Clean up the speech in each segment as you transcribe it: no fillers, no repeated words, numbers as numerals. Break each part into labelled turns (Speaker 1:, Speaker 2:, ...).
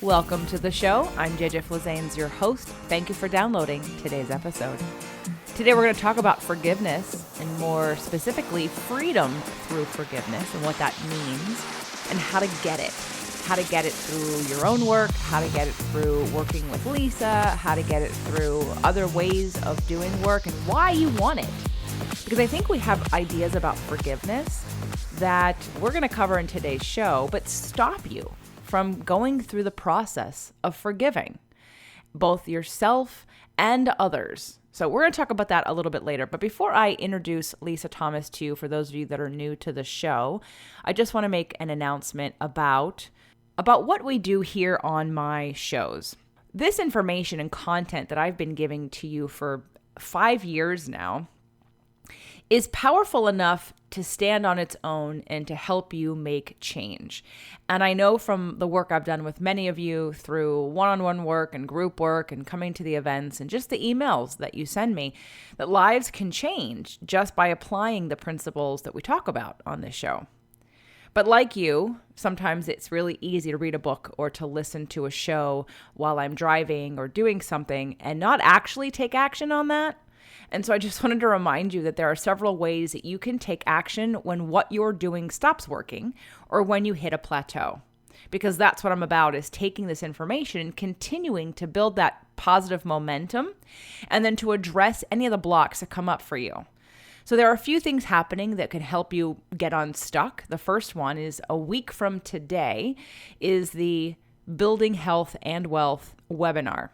Speaker 1: Welcome to the show. I'm JJ Flazanes, your host. Thank you for downloading today's episode. Today we're going to talk about forgiveness, and more specifically, freedom through forgiveness and what that means and how to get it. How to get it through your own work, how to get it through working with Lisa, how to get it through other ways of doing work, and why you want it. Because I think we have ideas about forgiveness that we're going to cover in today's show, but stop you from going through the process of forgiving both yourself and others. So we're going to talk about that a little bit later. But before I introduce Lisa Thomas to you, for those of you that are new to the show, I just want to make an announcement about what we do here on my shows. This information and content that I've been giving to you for 5 years now is powerful enough to stand on its own and to help you make change. And I know from the work I've done with many of you through one-on-one work and group work and coming to the events and just the emails that you send me, that lives can change just by applying the principles that we talk about on this show. But like you, sometimes it's really easy to read a book or to listen to a show while I'm driving or doing something and not actually take action on that. And so I just wanted to remind you that there are several ways that you can take action when what you're doing stops working or when you hit a plateau. Because that's what I'm about, is taking this information and continuing to build that positive momentum and then to address any of the blocks that come up for you. So there are a few things happening that can help you get unstuck. The first one is a week from today is the Building Health and Wealth webinar.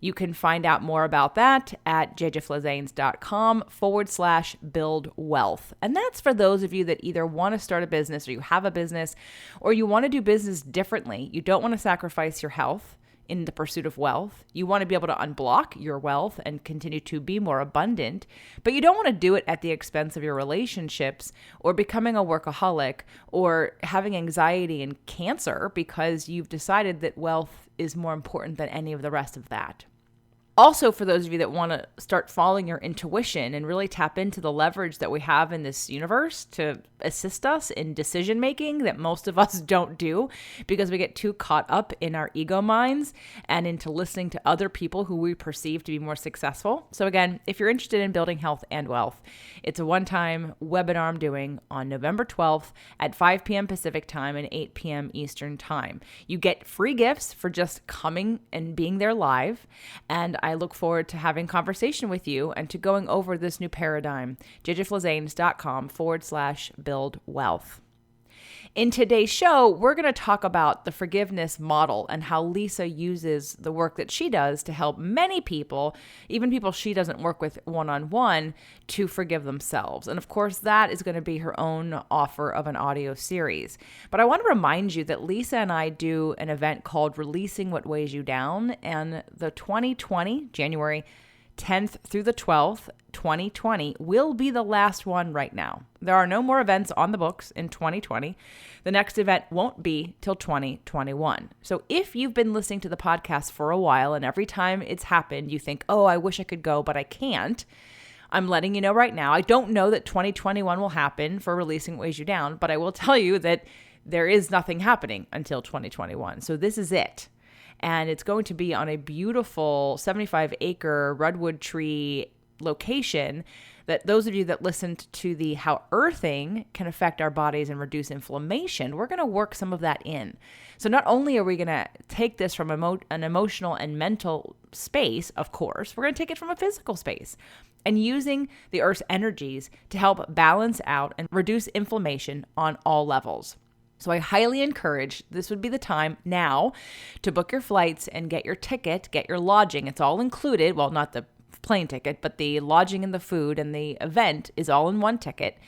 Speaker 1: You can find out more about that at jjflazanes.com/build wealth. And that's for those of you that either want to start a business or you have a business or you want to do business differently. You don't want to sacrifice your health in the pursuit of wealth. You want to be able to unblock your wealth and continue to be more abundant, but you don't want to do it at the expense of your relationships or becoming a workaholic or having anxiety and cancer because you've decided that wealth is more important than any of the rest of that. Also, for those of you that want to start following your intuition and really tap into the leverage that we have in this universe to assist us in decision making that most of us don't do because we get too caught up in our ego minds and into listening to other people who we perceive to be more successful. So again, if you're interested in building health and wealth, it's a one-time webinar I'm doing on November 12th at 5 p.m. Pacific time and 8 p.m. Eastern time. You get free gifts for just coming and being there live, and I look forward to having conversation with you and to going over this new paradigm, jjflazanes.com/build wealth. In today's show, we're going to talk about the forgiveness model and how Lisa uses the work that she does to help many people, even people she doesn't work with one-on-one, to forgive themselves. And of course, that is going to be her own offer of an audio series. But I want to remind you that Lisa and I do an event called Releasing What Weighs You Down, and the 2020, January 10th through the 12th, 2020 will be the last one right now. There are no more events on the books in 2020. The next event won't be till 2021. So if you've been listening to the podcast for a while and every time it's happened, you think, oh, I wish I could go, but I can't, I'm letting you know right now. I don't know that 2021 will happen for Releasing What Weighs You Down, but I will tell you that there is nothing happening until 2021. So this is it. And it's going to be on a beautiful 75-acre redwood tree location that those of you that listened to the how earthing can affect our bodies and reduce inflammation, we're going to work some of that in. So not only are we going to take this from an emotional and mental space, of course, we're going to take it from a physical space and using the earth's energies to help balance out and reduce inflammation on all levels. So I highly encourage, this would be the time now to book your flights and get your ticket, get your lodging. It's all included. Well, not the plane ticket, but the lodging and the food and the event is all in one ticket.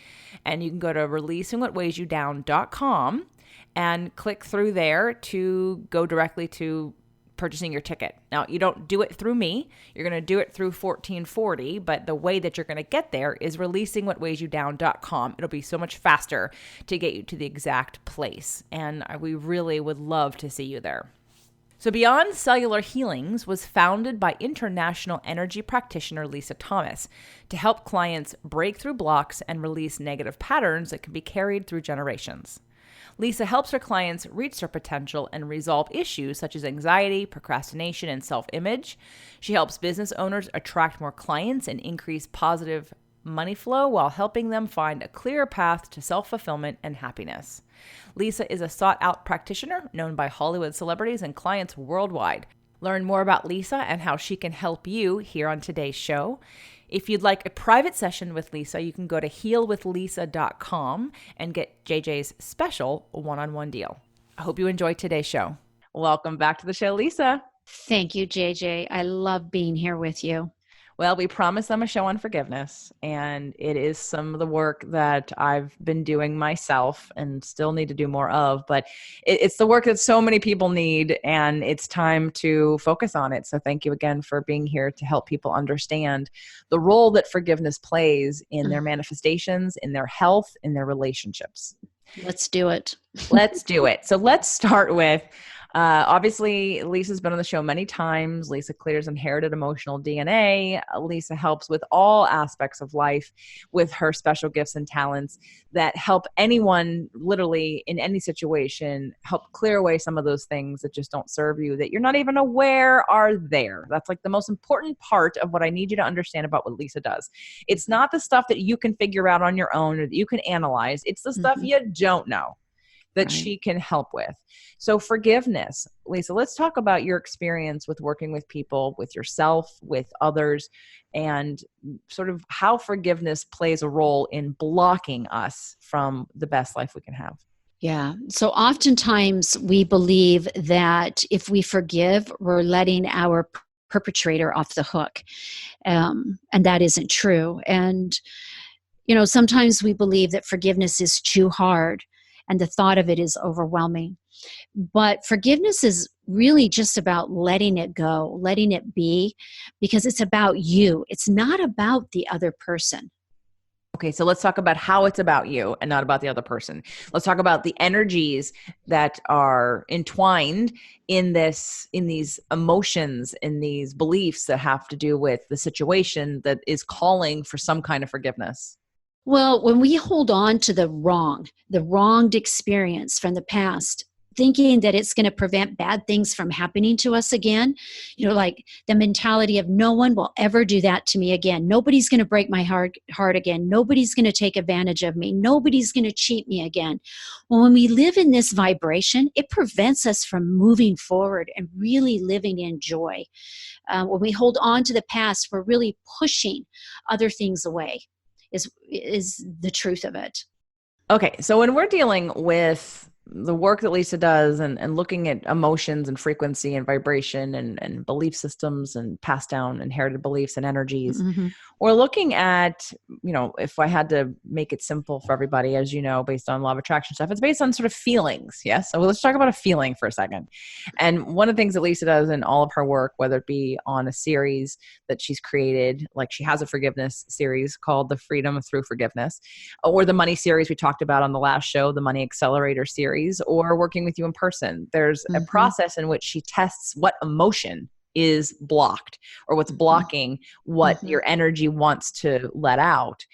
Speaker 1: And you can go to releasingwhatweighyoudown.com and click through there to go directly to purchasing your ticket. Now, you don't do it through me. You're going to do it through 1440, but the way that you're going to get there is releasingwhatweighyoudown.com. It'll be so much faster to get you to the exact place, and we really would love to see you there. So Beyond Cellular Healings was founded by international energy practitioner Lisa Thomas to help clients break through blocks and release negative patterns that can be carried through generations. Lisa helps her clients reach their potential and resolve issues such as anxiety, procrastination, and self-image. She helps business owners attract more clients and increase positive money flow while helping them find a clearer path to self-fulfillment and happiness. Lisa is a sought-out practitioner known by Hollywood celebrities and clients worldwide. Learn more about Lisa and how she can help you here on today's show. If you'd like a private session with Lisa, you can go to healwithlisa.com and get JJ's special one-on-one deal. I hope you enjoyed today's show. Welcome back to the show, Lisa.
Speaker 2: Thank you, JJ. I love being here with you.
Speaker 1: Well, we promised them a show on forgiveness, and it is some of the work that I've been doing myself and still need to do more of, but it's the work that so many people need, and it's time to focus on it. So thank you again for being here to help people understand the role that forgiveness plays in their manifestations, in their health, in their relationships.
Speaker 2: Let's do it.
Speaker 1: Let's do it. So let's start with obviously, Lisa's been on the show many times. Lisa clears inherited emotional DNA. Lisa helps with all aspects of life with her special gifts and talents that help anyone literally in any situation help clear away some of those things that just don't serve you, that you're not even aware are there. That's like the most important part of what I need you to understand about what Lisa does. It's not the stuff that you can figure out on your own or that you can analyze. It's the stuff you don't know that she can help with. So forgiveness, Lisa, let's talk about your experience with working with people, with yourself, with others, and sort of how forgiveness plays a role in blocking us from the best life we can have.
Speaker 2: Yeah. So oftentimes we believe that if we forgive, we're letting our perpetrator off the hook. And that isn't true. And, sometimes we believe that forgiveness is too hard and the thought of it is overwhelming. But forgiveness is really just about letting it go, letting it be, because it's about you. It's not about the other person.
Speaker 1: Okay, so let's talk about how it's about you and not about the other person. Let's talk about the energies that are entwined in these emotions, in these beliefs that have to do with the situation that is calling for some kind of forgiveness.
Speaker 2: Well, when we hold on to the wronged experience from the past, thinking that it's going to prevent bad things from happening to us again, like the mentality of no one will ever do that to me again. Nobody's going to break my heart again. Nobody's going to take advantage of me. Nobody's going to cheat me again. Well, when we live in this vibration, it prevents us from moving forward and really living in joy. When we hold on to the past, we're really pushing other things away. Is the truth of it.
Speaker 1: Okay, so when we're dealing with the work that Lisa does and looking at emotions and frequency and vibration and belief systems and passed down inherited beliefs and energies, we're looking at, if I had to make it simple for everybody, as you know, based on law of attraction stuff, it's based on sort of feelings. Yes. So let's talk about a feeling for a second. And one of the things that Lisa does in all of her work, whether it be on a series that she's created, like she has a forgiveness series called The Freedom Through Forgiveness, or the money series we talked about on the last show, the Money Accelerator series, or working with you in person, there's a process in which she tests what emotion is blocked or what's blocking what your energy wants to let out.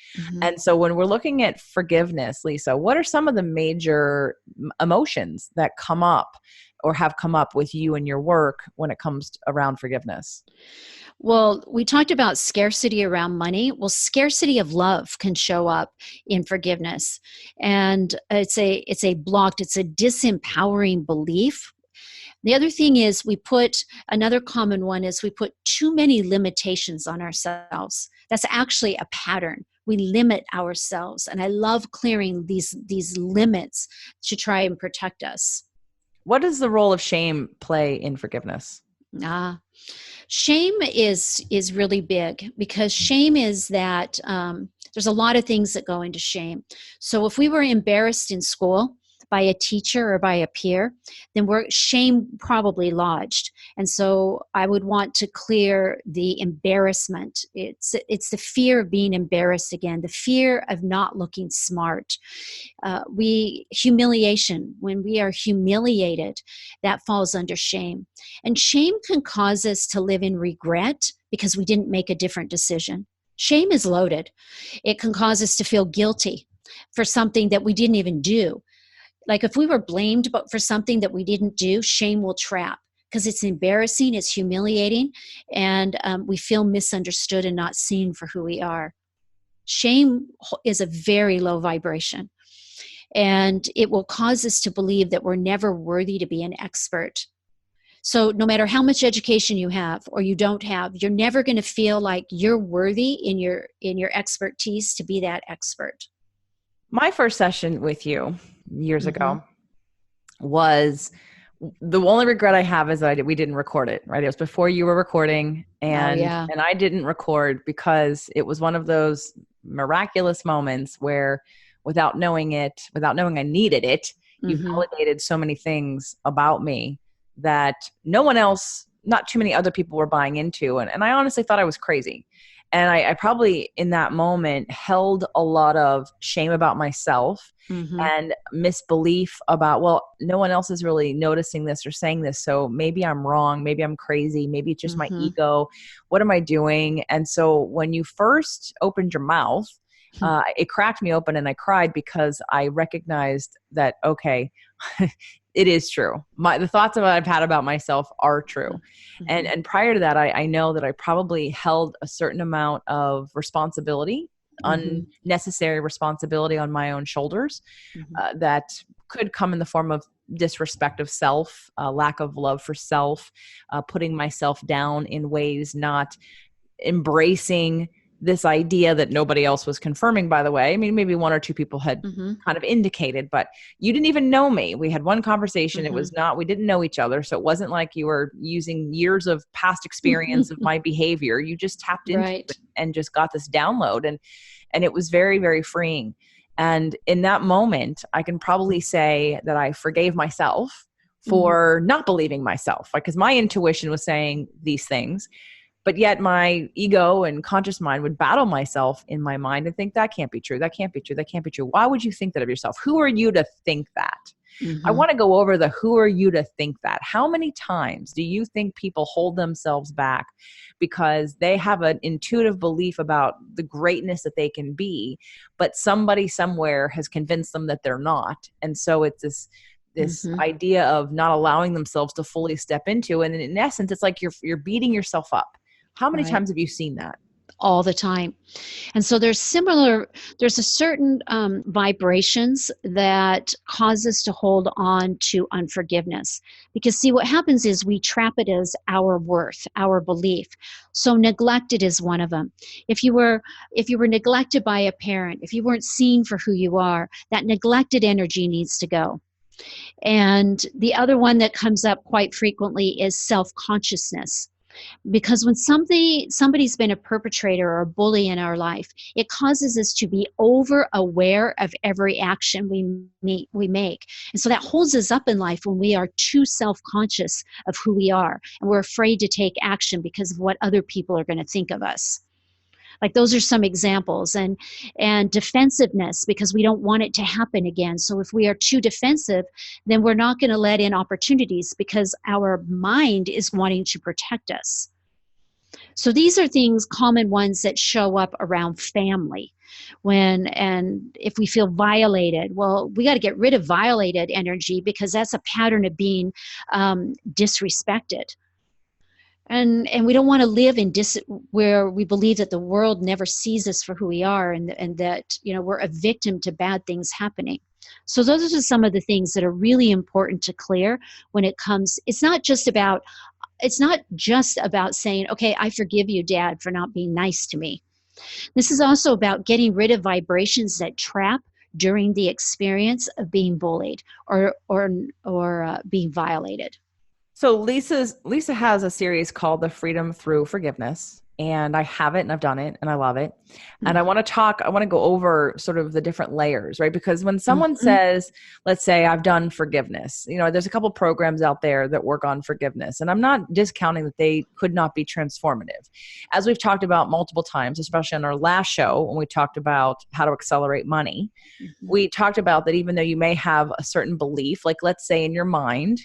Speaker 1: And so when we're looking at forgiveness, Lisa, what are some of the major emotions that come up or have come up with you and your work when it comes around forgiveness?
Speaker 2: Well, we talked about scarcity around money. Well, scarcity of love can show up in forgiveness. And it's a disempowering belief. The other thing is another common one is we put too many limitations on ourselves. That's actually a pattern. We limit ourselves. And I love clearing these limits to try and protect us.
Speaker 1: What does the role of shame play in forgiveness?
Speaker 2: Shame is really big because shame is that there's a lot of things that go into shame. So if we were embarrassed in school by a teacher or by a peer, then shame probably lodged. And so I would want to clear the embarrassment. It's the fear of being embarrassed again, the fear of not looking smart. Humiliation, when we are humiliated, that falls under shame. And shame can cause us to live in regret because we didn't make a different decision. Shame is loaded. It can cause us to feel guilty for something that we didn't even do. Like if we were blamed for something that we didn't do, shame will trap because it's embarrassing, it's humiliating, and we feel misunderstood and not seen for who we are. Shame is a very low vibration, and it will cause us to believe that we're never worthy to be an expert. So no matter how much education you have or you don't have, you're never going to feel like you're worthy in your expertise to be that expert.
Speaker 1: My first session with you years
Speaker 2: Mm-hmm.
Speaker 1: ago was, the only regret I have is that we didn't record it, right? It was before you were recording,
Speaker 2: Oh,
Speaker 1: and
Speaker 2: yeah.
Speaker 1: I didn't record because it was one of those miraculous moments where, without knowing I needed it, you
Speaker 2: Mm-hmm.
Speaker 1: validated so many things about me that no one else, not too many other people were buying into. And I honestly thought I was crazy. And I probably in that moment held a lot of shame about myself
Speaker 2: Mm-hmm.
Speaker 1: and misbelief about, well, no one else is really noticing this or saying this, so maybe I'm wrong, maybe I'm crazy, maybe it's just my
Speaker 2: Mm-hmm.
Speaker 1: ego. What am I doing? And so when you first opened your mouth, it cracked me open and I cried because I recognized that, okay, it is true. The thoughts that I've had about myself are true.
Speaker 2: Mm-hmm.
Speaker 1: And prior to that, I know that I probably held a certain amount of responsibility,
Speaker 2: Mm-hmm.
Speaker 1: unnecessary responsibility on my own shoulders,
Speaker 2: Mm-hmm.
Speaker 1: that could come in the form of disrespect of self, lack of love for self, putting myself down in ways, not embracing this idea that nobody else was confirming, by the way. I mean, maybe one or two people had
Speaker 2: Mm-hmm.
Speaker 1: kind of indicated, but you didn't even know me. We had one conversation. It was not, we didn't know each other. So it wasn't like you were using years of past experience of my behavior. You just tapped into
Speaker 2: Right.
Speaker 1: it and just got this download. And it was very, very freeing. And in that moment, I can probably say that I forgave myself for not believing myself, like, because my intuition was saying these things. But yet my ego and conscious mind would battle myself in my mind and think that can't be true. That can't be true. That can't be true. Why would you think that of yourself? Who are you to think that? I
Speaker 2: Mm-hmm.
Speaker 1: want to go over the who are you to think that. How many times do you think people hold themselves back because they have an intuitive belief about the greatness that they can be, but somebody somewhere has convinced them that they're not? And so it's this
Speaker 2: Mm-hmm.
Speaker 1: idea of not allowing themselves to fully step into. And in essence, it's like you're beating yourself up. How many
Speaker 2: Right.
Speaker 1: times have you seen that?
Speaker 2: All the time. And so there's a certain vibrations that cause us to hold on to unforgiveness. Because see, what happens is we trap it as our worth, our belief. So neglected is one of them. If you were neglected by a parent, if you weren't seen for who you are, that neglected energy needs to go. And the other one that comes up quite frequently is self-consciousness, because when somebody's been a perpetrator or a bully in our life, it causes us to be over aware of every action we make, and so that holds us up in life when we are too self-conscious of who we are, and we're afraid to take action because of what other people are going to think of us. Like those are some examples. And defensiveness, because we don't want it to happen again. So if we are too defensive, then we're not going to let in opportunities because our mind is wanting to protect us. So these are things, common ones that show up around family. And if we feel violated, well, we got to get rid of violated energy because that's a pattern of being disrespected. And we don't want to live in where we believe that the world never sees us for who we are, and that we're a victim to bad things happening. So those are some of the things that are really important to clear when it comes. It's not just about saying, okay, I forgive you, Dad, for not being nice to me. This is also about getting rid of vibrations that trap during the experience of being bullied or being violated.
Speaker 1: So Lisa has a series called The Freedom Through Forgiveness, and I have it and I've done it and I love it. And
Speaker 2: Mm-hmm.
Speaker 1: I want to go over sort of the different layers, right? Because when someone
Speaker 2: Mm-hmm.
Speaker 1: says, let's say I've done forgiveness, there's a couple programs out there that work on forgiveness, and I'm not discounting that they could not be transformative. As we've talked about multiple times, especially on our last show when we talked about how to accelerate money,
Speaker 2: Mm-hmm.
Speaker 1: we talked about that even though you may have a certain belief, like let's say in your mind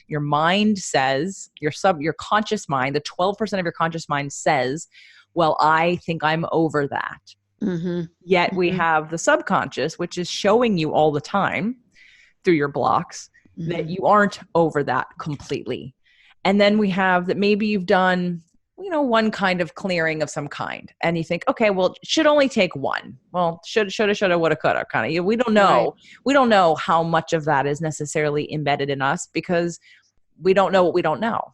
Speaker 1: says, your conscious mind, the 12% of your conscious mind says, well, I think I'm over that.
Speaker 2: Mm-hmm.
Speaker 1: Yet we
Speaker 2: Mm-hmm.
Speaker 1: have the subconscious, which is showing you all the time through your blocks, that
Speaker 2: Mhm.
Speaker 1: you aren't over that completely. And then we have that maybe you've done, one kind of clearing of some kind. And you think, okay, well, it should only take one. Well, shoulda, woulda, coulda kind of. We don't
Speaker 2: Right.
Speaker 1: know. We don't know how much of that is necessarily embedded in us because we don't know what we don't know.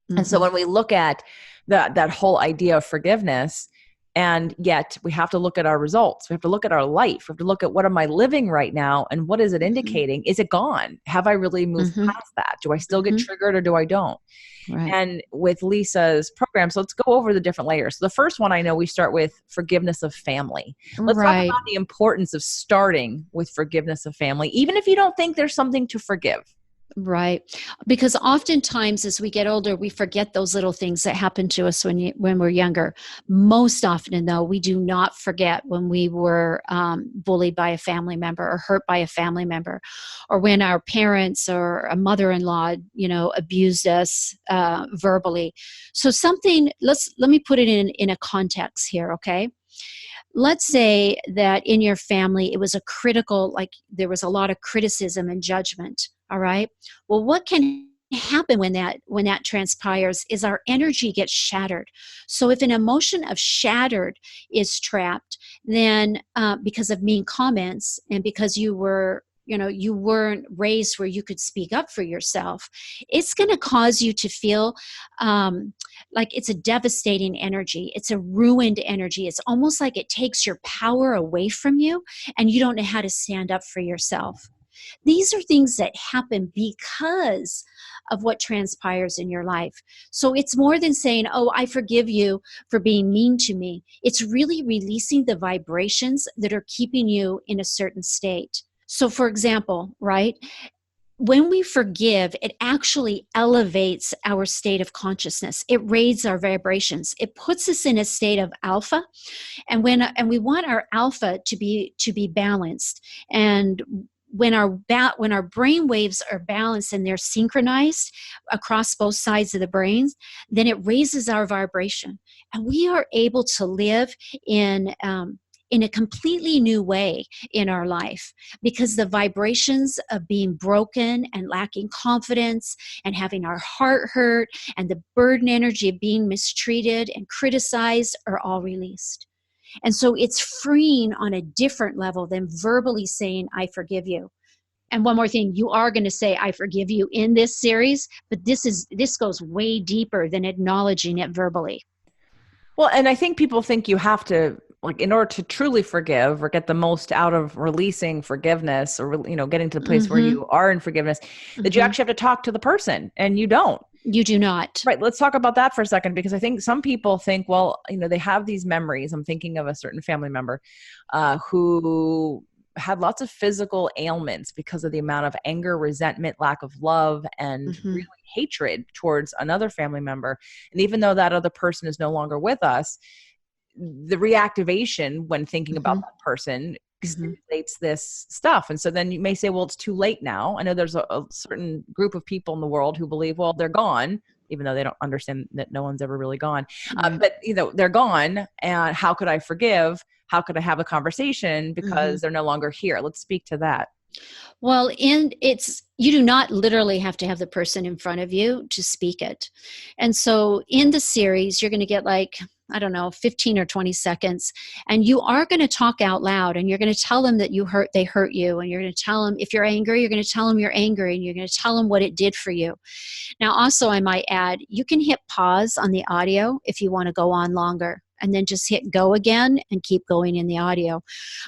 Speaker 1: And so
Speaker 2: Mhm.
Speaker 1: when we look at that whole idea of forgiveness, and yet we have to look at our results. We have to look at our life. We have to look at, what am I living right now? And what is it
Speaker 2: Mhm.
Speaker 1: indicating? Is it gone? Have I really moved
Speaker 2: Mhm.
Speaker 1: past that? Do I still get
Speaker 2: Mhm.
Speaker 1: triggered or do I don't?
Speaker 2: Right.
Speaker 1: And with Lisa's program, so let's go over the different layers. So the first one, I know we start with forgiveness of family. Let's talk
Speaker 2: Right.
Speaker 1: about the importance of starting with forgiveness of family, even if you don't think there's something to forgive.
Speaker 2: Right. Because oftentimes as we get older, we forget those little things that happened to us when we're younger. Most often, though, we do not forget when we were bullied by a family member or hurt by a family member, or when our parents or a mother-in-law, abused us verbally. So let me put it in a context here, okay? Let's say that in your family it was a critical, like there was a lot of criticism and judgment. All right, well, what can happen when that transpires is our energy gets shattered. So if an emotion of shattered is trapped, then because of mean comments and because you weren't raised where you could speak up for yourself, it's going to cause you to feel like it's a devastating energy. It's a ruined energy. It's almost like it takes your power away from you and you don't know how to stand up for yourself. These are things that happen because of what transpires in your life. So it's more than saying, oh, I forgive you for being mean to me. It's really releasing the vibrations that are keeping you in a certain state. So, for example, right, when we forgive, it actually elevates our state of consciousness. It raises our vibrations. It puts us in a state of alpha, and we want our alpha to be balanced. And when our brain waves are balanced and they're synchronized across both sides of the brains, then it raises our vibration, and we are able to live in a completely new way in our life, because the vibrations of being broken and lacking confidence and having our heart hurt and the burden energy of being mistreated and criticized are all released. And so it's freeing on a different level than verbally saying, I forgive you. And one more thing, you are going to say, I forgive you in this series, but this goes way deeper than acknowledging it verbally.
Speaker 1: Well, and I think people think you have to, like, in order to truly forgive or get the most out of releasing forgiveness, or, getting to the place where
Speaker 2: Mm-hmm.
Speaker 1: you are in forgiveness, that you
Speaker 2: Mm-hmm.
Speaker 1: actually have to talk to the person, and you don't.
Speaker 2: You do not.
Speaker 1: Right. Let's talk about that for a second, because I think some people think, well, they have these memories. I'm thinking of a certain family member who had lots of physical ailments because of the amount of anger, resentment, lack of love, and
Speaker 2: Mm-hmm.
Speaker 1: really hatred towards another family member. And even though that other person is no longer with us, the reactivation when thinking about
Speaker 2: Mm-hmm.
Speaker 1: that person
Speaker 2: Mm-hmm.
Speaker 1: stimulates this stuff. And so then you may say, well, it's too late now. I know there's a certain group of people in the world who believe, well, they're gone, even though they don't understand that no one's ever really gone.
Speaker 2: Right.
Speaker 1: But they're gone, and how could I forgive? How could I have a conversation,
Speaker 2: Mm-hmm.
Speaker 1: because they're no longer here? Let's speak to that.
Speaker 2: Well, and it's you do not literally have to have the person in front of you to speak it. And so in the series, you're going to get like, I don't know, 15 or 20 seconds, and you are going to talk out loud, and you're going to tell them that they hurt you, and you're going to tell them, if you're angry, you're going to tell them you're angry, and you're going to tell them what it did for you. Now, also, I might add, you can hit pause on the audio if you want to go on longer, and then just hit go again and keep going in the audio.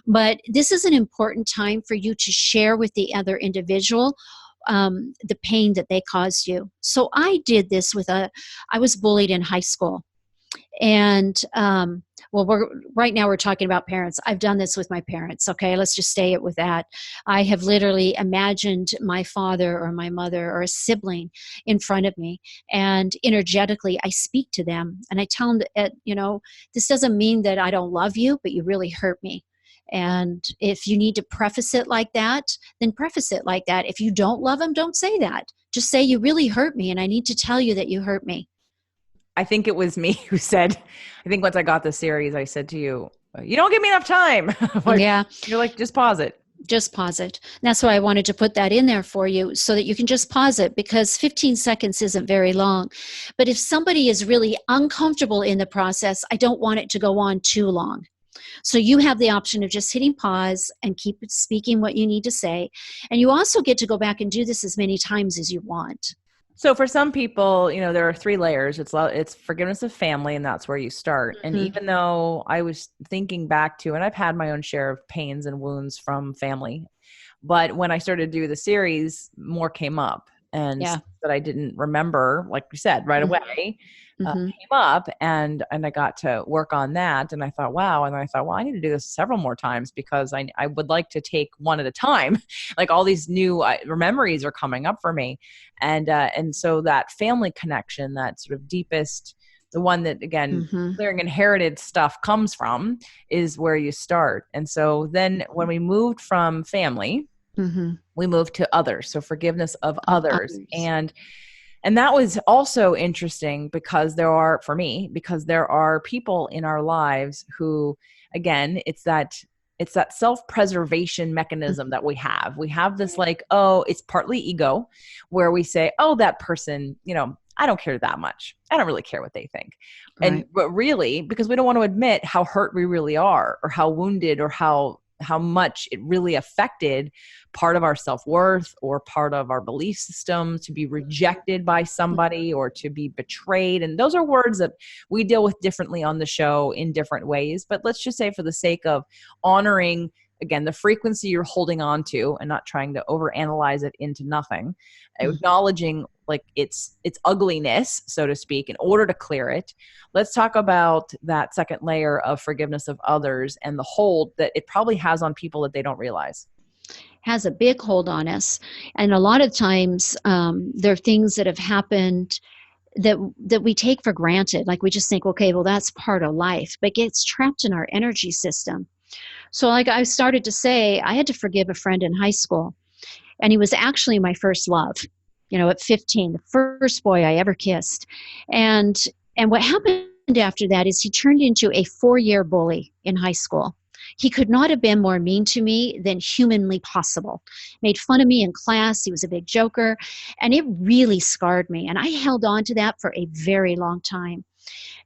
Speaker 2: But this is an important time for you to share with the other individual the pain that they caused you. So I did this I was bullied in high school. And well, right now we're talking about parents. I've done this with my parents. Okay, let's just stay it with that. I have literally imagined my father or my mother or a sibling in front of me, and energetically I speak to them and I tell them that, this doesn't mean that I don't love you, but you really hurt me. And if you need to preface it like that, then preface it like that. If you don't love them, don't say that. Just say, you really hurt me, and I need to tell you that you hurt me.
Speaker 1: I think it was me who said, I think once I got the series, I said to you, you don't give me enough time. Like,
Speaker 2: Yeah.
Speaker 1: you're like, just pause it.
Speaker 2: Just pause it. And that's why I wanted to put that in there for you so that you can just pause it, because 15 seconds isn't very long. But if somebody is really uncomfortable in the process, I don't want it to go on too long. So you have the option of just hitting pause and keep speaking what you need to say. And you also get to go back and do this as many times as you want.
Speaker 1: So for some people, there are three layers. It's forgiveness of family, and that's where you start. And
Speaker 2: Mhm.
Speaker 1: even though I was thinking back to, and I've had my own share of pains and wounds from family, but when I started to do the series, more came up, and
Speaker 2: Yeah.
Speaker 1: stuff that I didn't remember, like you said, right
Speaker 2: Mhm.
Speaker 1: away,
Speaker 2: Mhm.
Speaker 1: came up, and I got to work on that. And I thought, wow. And I thought, well, I need to do this several more times because I would like to take one at a time. Like all these new memories are coming up for me, and so that family connection, that sort of deepest, the one that again
Speaker 2: Mhm.
Speaker 1: clearing inherited stuff comes from, is where you start. And so then when we moved from family,
Speaker 2: Mhm.
Speaker 1: we moved to others, so forgiveness of
Speaker 2: Of
Speaker 1: others.
Speaker 2: others.
Speaker 1: And that was also interesting because because there are people in our lives who, again, it's that self-preservation mechanism that we have this, like, oh, it's partly ego, where we say, oh, that person, I don't care that much, I don't really care what they think. And
Speaker 2: Right.
Speaker 1: but really, because we don't want to admit how hurt we really are, or how wounded, or how much it really affected part of our self-worth or part of our belief system, to be rejected by somebody or to be betrayed. And those are words that we deal with differently on the show in different ways. But let's just say, for the sake of honoring, again, the frequency you're holding on to and not trying to overanalyze it into nothing,
Speaker 2: Mhm.
Speaker 1: acknowledging like its ugliness, so to speak, in order to clear it. Let's talk about that second layer of forgiveness of others and the hold that it probably has on people that they don't realize.
Speaker 2: Has a big hold on us. And a lot of times, there are things that have happened that we take for granted. Like we just think, okay, well, that's part of life, but gets trapped in our energy system. So, like I started to say, I had to forgive a friend in high school, and he was actually my first love. At 15, the first boy I ever kissed, and what happened after that is he turned into a 4-year bully in high school. He could not have been more mean to me than humanly possible. Made fun of me in class. He was a big joker, and it really scarred me. And I held on to that for a very long time.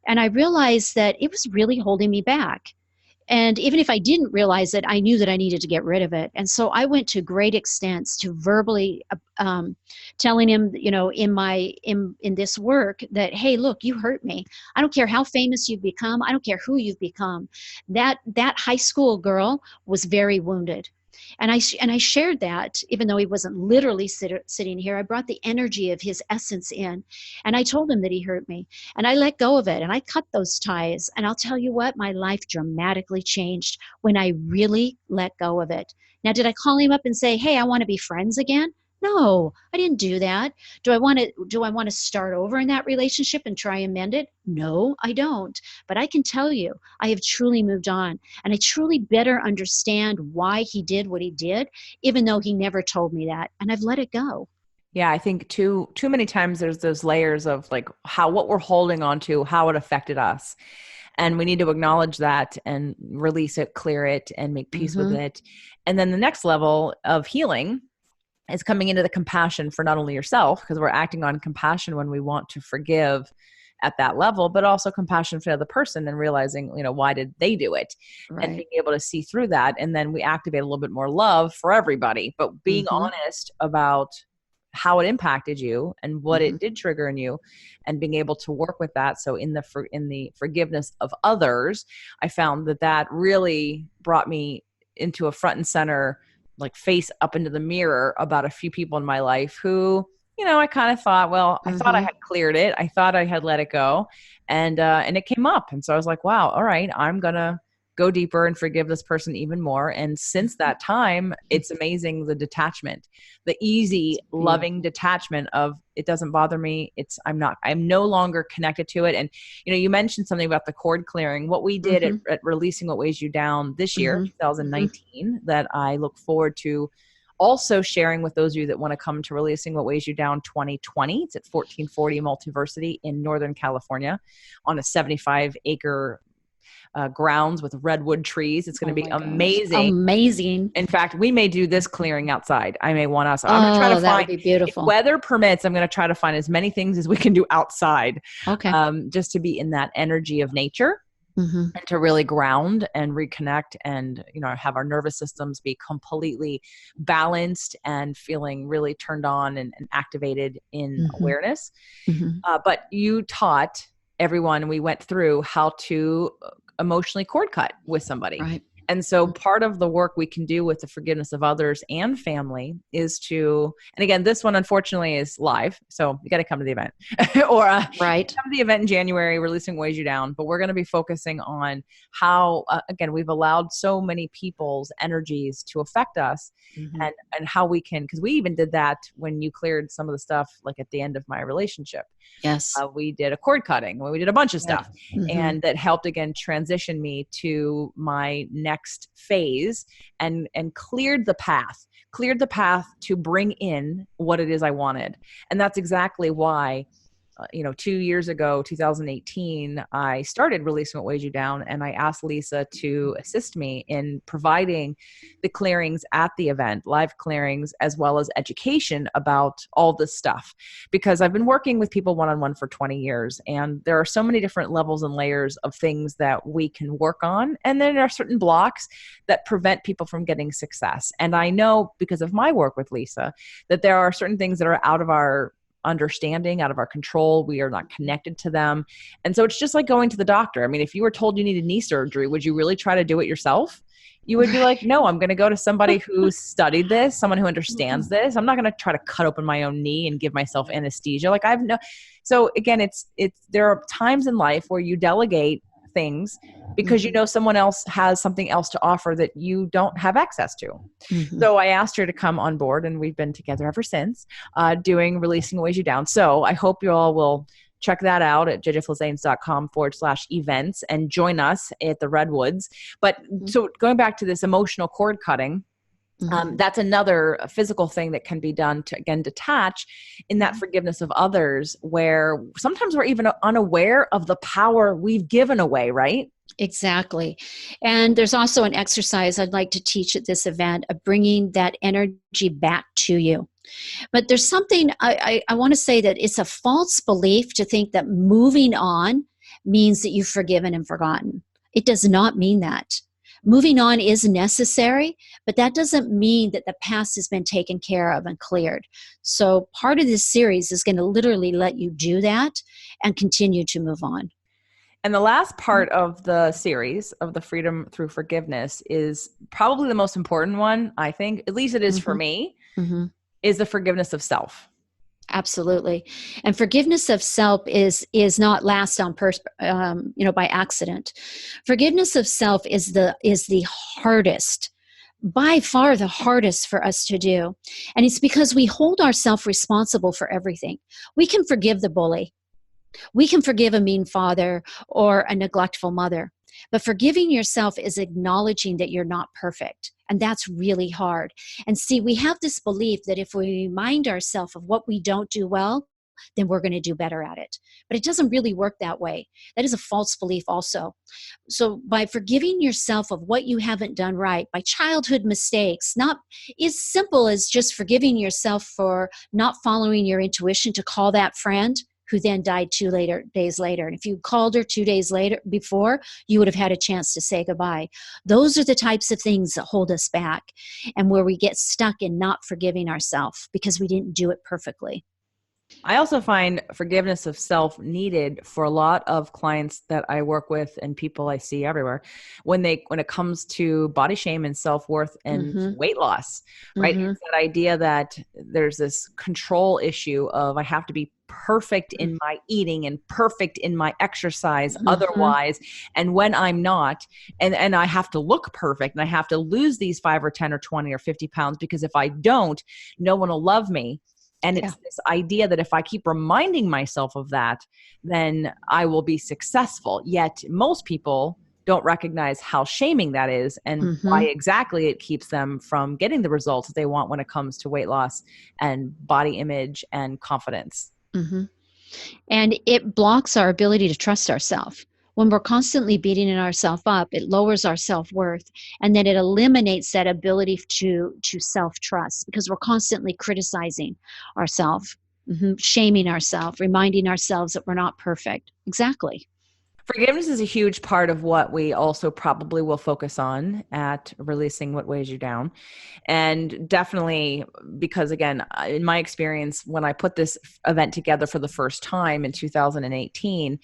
Speaker 2: And I realized that it was really holding me back. And even if I didn't realize it, I knew that I needed to get rid of it. And so I went to great extents to verbally telling him, in this work that, hey, look, you hurt me. I don't care how famous you've become. I don't care who you've become. That high school girl was very wounded. And I shared that, even though he wasn't literally sitting here. I brought the energy of his essence in, and I told him that he hurt me, and I let go of it, and I cut those ties. And I'll tell you what, my life dramatically changed when I really let go of it. Now, did I call him up and say, hey, I want to be friends again? No, I didn't do that. Do I want to start over in that relationship and try and mend it? No, I don't. But I can tell you, I have truly moved on, and I truly better understand why he did what he did, even though he never told me that, and I've let it go.
Speaker 1: Yeah, I think too many times there's those layers of like how what we're holding on to, how it affected us. And we need to acknowledge that and release it, clear it, and make peace with
Speaker 2: Mhm.
Speaker 1: it. And then the next level of healing is coming into the compassion for not only yourself, because we're acting on compassion when we want to forgive at that level, but also compassion for the other person and realizing, why did they do it, and
Speaker 2: Right.
Speaker 1: being able to see through that. And then we activate a little bit more love for everybody, but being
Speaker 2: Mhm.
Speaker 1: honest about how it impacted you and what
Speaker 2: Mhm.
Speaker 1: it did trigger in you, and being able to work with that. So in the forgiveness of others, I found that really brought me into a front and center, like face up into the mirror, about a few people in my life who, I kind of thought, well, I thought I
Speaker 2: Mhm.
Speaker 1: had cleared it. I thought I had let it go. And it came up. And so I was like, wow, all right, I'm gonna go deeper and forgive this person even more. And since that time, it's amazing, the detachment, the
Speaker 2: It's
Speaker 1: easy, loving
Speaker 2: beautiful.
Speaker 1: detachment of, it doesn't bother me. I'm no longer connected to it. And you mentioned something about the cord clearing. What we did
Speaker 2: Mhm.
Speaker 1: at Releasing What Weighs You Down this year,
Speaker 2: Mhm. Mhm.
Speaker 1: 2019, that I look forward to also sharing with those of you that want to come to Releasing What Weighs You Down 2020. It's at 1440 Multiversity in Northern California on a 75-acre grounds with redwood trees. It's going
Speaker 2: Oh
Speaker 1: to be
Speaker 2: my gosh.
Speaker 1: amazing.
Speaker 2: Amazing.
Speaker 1: In fact, we may do this clearing outside. I may want us. I'm going to try to
Speaker 2: Oh, that would
Speaker 1: find,
Speaker 2: be
Speaker 1: if
Speaker 2: beautiful.
Speaker 1: weather permits, I'm going to try to find as many things as we can do outside,
Speaker 2: Okay.
Speaker 1: just to be in that energy of nature
Speaker 2: Mm-hmm.
Speaker 1: and to really ground and reconnect and, have our nervous systems be completely balanced and feeling really turned on and activated in
Speaker 2: Mm-hmm.
Speaker 1: awareness.
Speaker 2: Mm-hmm.
Speaker 1: But you taught everyone, we went through how to emotionally cord cut with somebody.
Speaker 2: Right.
Speaker 1: And so part of the work we can do with the forgiveness of others and family is to, and again, this one unfortunately is live. So you got to come to the event or
Speaker 2: Right.
Speaker 1: come to the event in January, releasing Weighs You Down, but we're going to be focusing on how, again, we've allowed so many people's energies to affect us
Speaker 2: Mm-hmm.
Speaker 1: and how we can, because we even did that when you cleared some of the stuff, like at the end of my relationship.
Speaker 2: Yes.
Speaker 1: We did a cord cutting. We did a bunch of
Speaker 2: Good.
Speaker 1: stuff,
Speaker 2: Mm-hmm.
Speaker 1: and that helped again transition me to my next phase and cleared the path to bring in what it is I wanted. And that's exactly why 2 years ago, 2018, I started Releasing What Weighs You Down, and I asked Lisa to assist me in providing the clearings at the event, live clearings, as well as education about all this stuff. Because I've been working with people one-on-one for 20 years, and there are so many different levels and layers of things that we can work on. And then there are certain blocks that prevent people from getting success. And I know because of my work with Lisa that there are certain things that are out of our understanding, out of our control. We are not connected to them. And so it's just like going to the doctor. I mean, if you were told you needed knee surgery, would you really try to do it yourself? You would be like, no, I'm going to go to somebody who studied this, someone who understands this. I'm not going to try to cut open my own knee and give myself anesthesia. Like I've no. So again, there are times in life where you delegate things because you know someone else has something else to offer that you don't have access to.
Speaker 2: Mm-hmm.
Speaker 1: So I asked her to come on board, and we've been together ever since, doing Releasing What Weighs You Down. So I hope you all will check that out at jjflizanes.com/events and join us at the Redwoods. But so going back to this emotional cord cutting, that's another physical thing that can be done to, again, detach in that forgiveness of others, where sometimes we're even unaware of the power we've given away, right?
Speaker 2: Exactly. And there's also an exercise I'd like to teach at this event of bringing that energy back to you. But there's something I want to say, that it's a false belief to think that moving on means that you've forgiven and forgotten. It does not mean that. Moving on is necessary, but that doesn't mean that the past has been taken care of and cleared. So part of this series is going to literally let you do that and continue to move on.
Speaker 1: And the last part of the series of the Freedom Through Forgiveness is probably the most important one, I think, at least it is for me, is the forgiveness of self.
Speaker 2: Absolutely. And forgiveness of self is not last on by accident. Forgiveness of self is the hardest, by far the hardest for us to do. And it's because we hold ourselves responsible for everything. We can forgive the bully. We can forgive a mean father or a neglectful mother. But forgiving yourself is acknowledging that you're not perfect. And that's really hard. And see, we have this belief that if we remind ourselves of what we don't do well, then we're going to do better at it. But it doesn't really work that way. That is a false belief also. So by forgiving yourself of what you haven't done right, by childhood mistakes, not as simple as just forgiving yourself for not following your intuition to call that friend who then died 2 days later. And if you called her 2 days later before, you would have had a chance to say goodbye. Those are the types of things that hold us back, and where we get stuck in not forgiving ourselves because we didn't do it perfectly.
Speaker 1: I also find forgiveness of self needed for a lot of clients that I work with and people I see everywhere when it comes to body shame and self-worth and weight loss, right? It's that idea that there's this control issue of I have to be perfect in my eating and perfect in my exercise otherwise, and when I'm not, and I have to look perfect and I have to lose these 5 or 10 or 20 or 50 pounds, because if I don't, no one will love me. And it's this idea that if I keep reminding myself of that, then I will be successful. Yet most people don't recognize how shaming that is and why exactly it keeps them from getting the results that they want when it comes to weight loss and body image and confidence.
Speaker 2: And it blocks our ability to trust ourselves. When we're constantly beating ourselves up, it lowers our self-worth, and then it eliminates that ability to self-trust because we're constantly criticizing ourselves, shaming ourselves, reminding ourselves that we're not perfect. Exactly.
Speaker 1: Forgiveness is a huge part of what we also probably will focus on at releasing what weighs you down. And definitely because, again, in my experience, when I put this event together for the first time in 2018,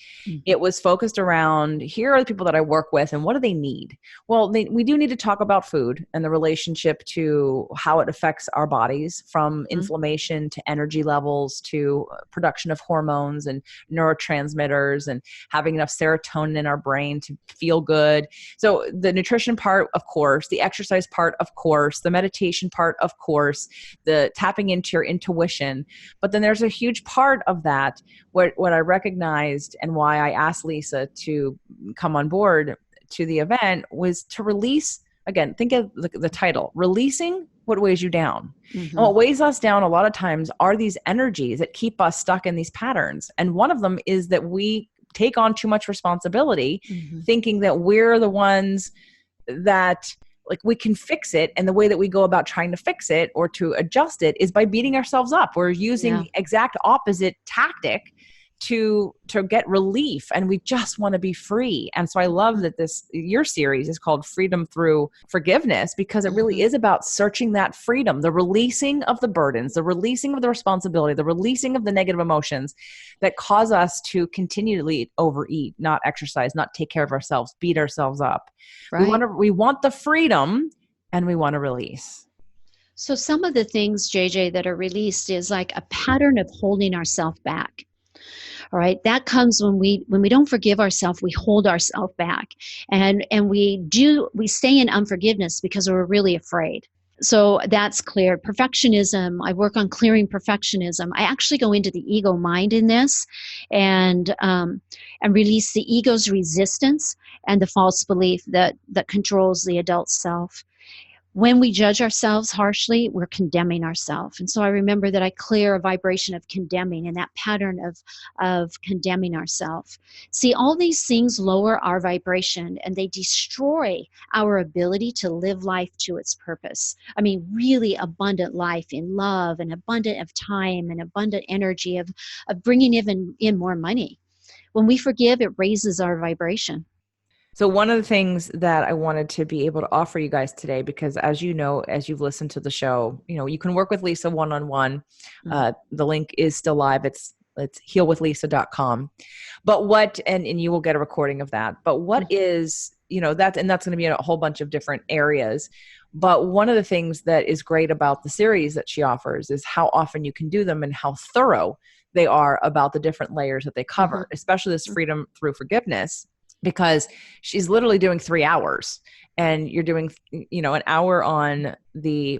Speaker 1: it was focused around, here are the people that I work with and what do they need? Well, we do need to talk about food and the relationship to how it affects our bodies, from inflammation to energy levels to production of hormones and neurotransmitters and having enough serotonin in our brain to feel good. So the nutrition part, of course, the exercise part, of course, the meditation part, of course, the tapping into your intuition. But then there's a huge part of that, what I recognized and why I asked Lisa to come on board to the event was to release, again, think of the title, releasing what weighs you down. And what weighs us down a lot of times are these energies that keep us stuck in these patterns. And one of them is that we take on too much responsibility, thinking that we're the ones that, like, we can fix it. And the way that we go about trying to fix it or to adjust it is by beating ourselves up. We're using the exact opposite tactic to get relief, and we just want to be free. And so I love that your series is called Freedom Through Forgiveness, because it really is about searching that freedom, the releasing of the burdens, the releasing of the responsibility, the releasing of the negative emotions that cause us to continually overeat, not exercise, not take care of ourselves, beat ourselves up.
Speaker 2: Right.
Speaker 1: We want the freedom, and we want to release.
Speaker 2: So some of the things, JJ, that are released is like a pattern of holding ourselves back. All right, that comes when we don't forgive ourselves, we hold ourselves back, and we stay in unforgiveness because we're really afraid. So that's clear. Perfectionism, I work on clearing perfectionism. I actually go into the ego mind in this, and release the ego's resistance and the false belief that controls the adult self. When we judge ourselves harshly, we're condemning ourselves. And so I remember that I clear a vibration of condemning and that pattern of condemning ourselves. See, all these things lower our vibration and they destroy our ability to live life to its purpose. I mean, really abundant life in love and abundant of time and abundant energy of bringing even in more money. When we forgive, it raises our vibration.
Speaker 1: So one of the things that I wanted to be able to offer you guys today, because as you know, as you've listened to the show, you can work with Lisa one-on-one. The link is still live. It's healwithlisa.com. But and you will get a recording of that. But what is, that's going to be in a whole bunch of different areas. But one of the things that is great about the series that she offers is how often you can do them and how thorough they are about the different layers that they cover, especially this freedom through forgiveness, because she's literally doing 3 hours, and you're doing, an hour on the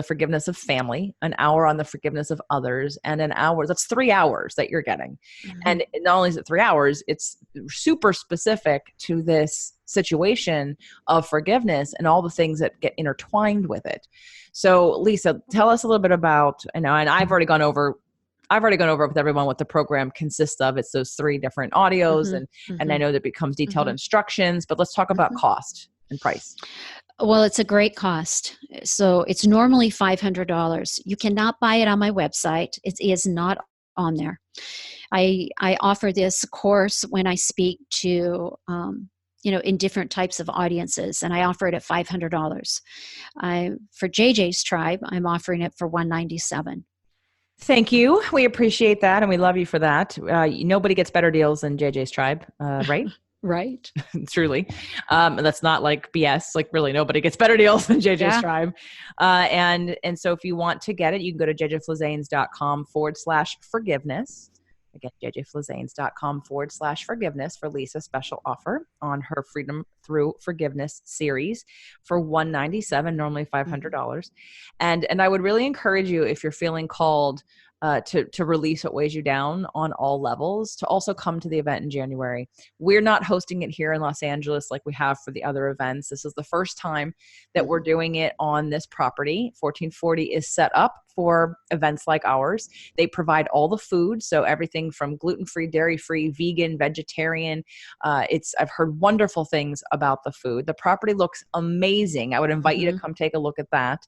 Speaker 1: forgiveness of family, an hour on the forgiveness of others, and an hour, that's 3 hours that you're getting. And not only is it 3 hours, it's super specific to this situation of forgiveness and all the things that get intertwined with it. So Lisa, tell us a little bit about, and I've already gone over with everyone what the program consists of. It's those 3 different audios, and I know that becomes detailed instructions, but let's talk about cost and price.
Speaker 2: Well, it's a great cost. So it's normally $500. You cannot buy it on my website. It is not on there. I offer this course when I speak to, in different types of audiences, and I offer it at $500. For JJ's Tribe, I'm offering it for $197.
Speaker 1: Thank you. We appreciate that, and we love you for that. Nobody gets better deals than JJ's Tribe, right?
Speaker 2: Right.
Speaker 1: Truly. That's not like BS. Like, really, nobody gets better deals than JJ's Tribe. And so if you want to get it, you can go to jjflizanes.com/forgiveness. Again, jjflizanes.com/forgiveness for Lisa's special offer on her Freedom Through Forgiveness series for $197, normally $500. And I would really encourage you, if you're feeling called to release what weighs you down on all levels, to also come to the event in January. We're not hosting it here in Los Angeles like we have for the other events. This is the first time that we're doing it on this property. 1440 is set up for events like ours. They provide all the food, so everything from gluten-free, dairy-free, vegan, vegetarian. I've heard wonderful things about the food. The property looks amazing. I would invite you to come take a look at that.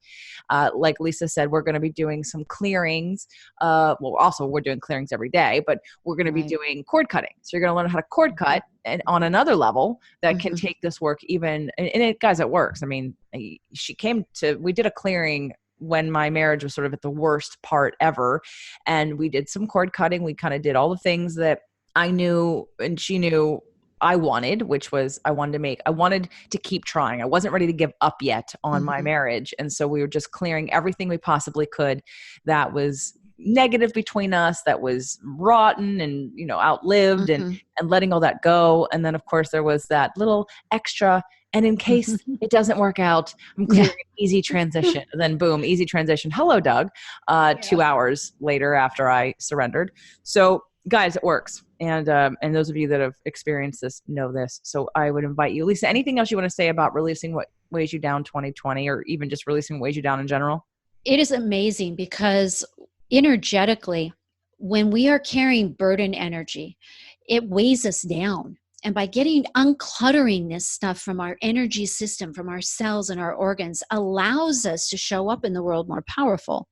Speaker 1: Like Lisa said, we're going to be doing some clearings. Also we're doing clearings every day, but we're going to be doing cord cutting. So you're going to learn how to cord cut, and on another level that can take this work even, and it, guys, it works. I mean, we did a clearing when my marriage was sort of at the worst part ever. And we did some cord cutting. We kind of did all the things that I knew and she knew I wanted, which was I wanted to keep trying. I wasn't ready to give up yet on my marriage. And so we were just clearing everything we possibly could that was negative between us, that was rotten and, outlived, and letting all that go. And then of course there was that little extra, and in case it doesn't work out, I'm clearing easy transition. And then boom, easy transition. Hello, Doug. 2 hours later after I surrendered. So guys, it works. And those of you that have experienced this know this. So I would invite you. Lisa, anything else you want to say about releasing what weighs you down 2020, or even just releasing what weighs you down in general?
Speaker 2: It is amazing because energetically, when we are carrying burden energy, it weighs us down. And by uncluttering this stuff from our energy system, from our cells and our organs, allows us to show up in the world more powerful.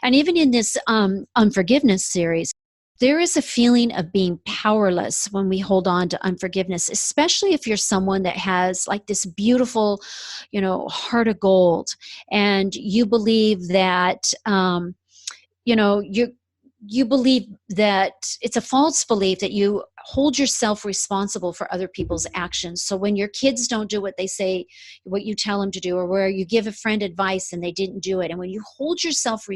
Speaker 2: And even in this unforgiveness series, there is a feeling of being powerless when we hold on to unforgiveness, especially if you're someone that has like this beautiful, heart of gold, and you believe that, you believe that it's a false belief that you hold yourself responsible for other people's actions. So when your kids don't do what they say, what you tell them to do, or where you give a friend advice and they didn't do it, and when you hold yourself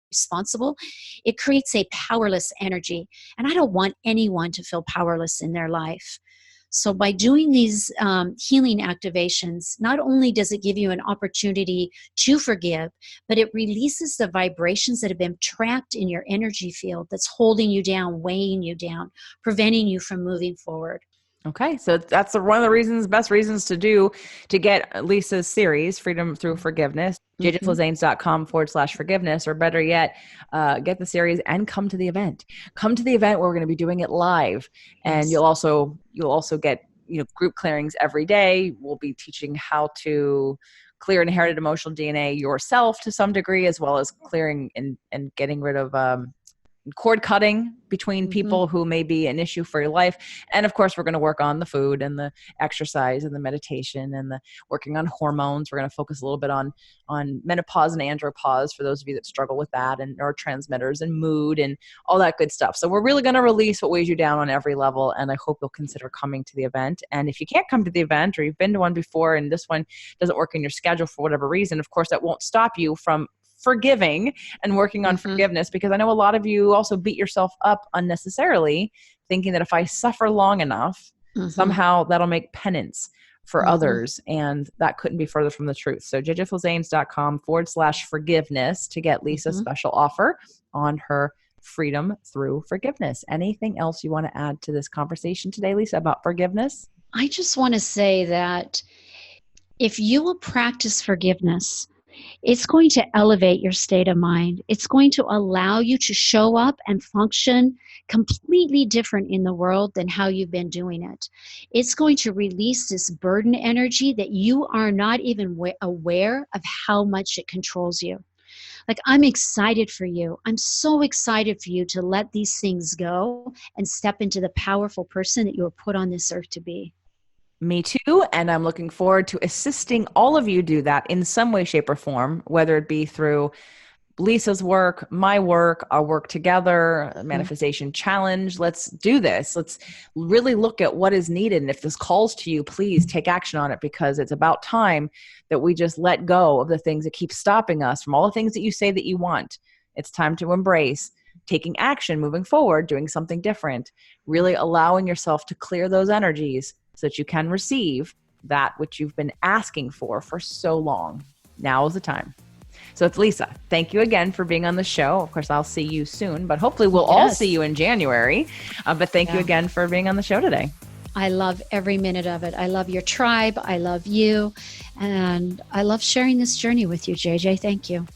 Speaker 2: responsible, it creates a powerless energy. And I don't want anyone to feel powerless in their life. So by doing these healing activations, not only does it give you an opportunity to forgive, but it releases the vibrations that have been trapped in your energy field that's holding you down, weighing you down, preventing you from moving forward.
Speaker 1: Okay. So that's one of the best reasons to get Lisa's series, Freedom Through Forgiveness, jjflizanes.com/forgiveness, or better yet, get the series and come to the event. Come to the event where we're going to be doing it live. And you'll also get, group clearings every day. We'll be teaching how to clear inherited emotional DNA yourself to some degree, as well as clearing and getting rid of, cord cutting between people who may be an issue for your life. And of course, we're going to work on the food and the exercise and the meditation and the working on hormones. We're going to focus a little bit on menopause and andropause for those of you that struggle with that, and neurotransmitters and mood and all that good stuff. So we're really going to release what weighs you down on every level. And I hope you'll consider coming to the event. And if you can't come to the event, or you've been to one before and this one doesn't work in your schedule for whatever reason, of course, that won't stop you from forgiving and working on forgiveness, because I know a lot of you also beat yourself up unnecessarily, thinking that if I suffer long enough, somehow that'll make penance for others. And that couldn't be further from the truth. So jjflizanes.com/forgiveness to get Lisa's special offer on her Freedom Through Forgiveness. Anything else you want to add to this conversation today, Lisa, about forgiveness?
Speaker 2: I just want to say that if you will practice forgiveness, it's going to elevate your state of mind. It's going to allow you to show up and function completely different in the world than how you've been doing it. It's going to release this burden energy that you are not even aware of how much it controls you. Like, I'm excited for you. I'm so excited for you to let these things go and step into the powerful person that you were put on this earth to be.
Speaker 1: Me too. And I'm looking forward to assisting all of you do that in some way, shape, or form, whether it be through Lisa's work, my work, our work together, manifestation challenge. Let's do this. Let's really look at what is needed. And if this calls to you, please take action on it, because it's about time that we just let go of the things that keep stopping us from all the things that you say that you want. It's time to embrace taking action, moving forward, doing something different, really allowing yourself to clear those energies so that you can receive that which you've been asking for so long. Now is the time. So it's Lisa. Thank you again for being on the show. Of course, I'll see you soon, but hopefully we'll all see you in January. But thank you again for being on the show today.
Speaker 2: I love every minute of it. I love your tribe. I love you. And I love sharing this journey with you, JJ. Thank you.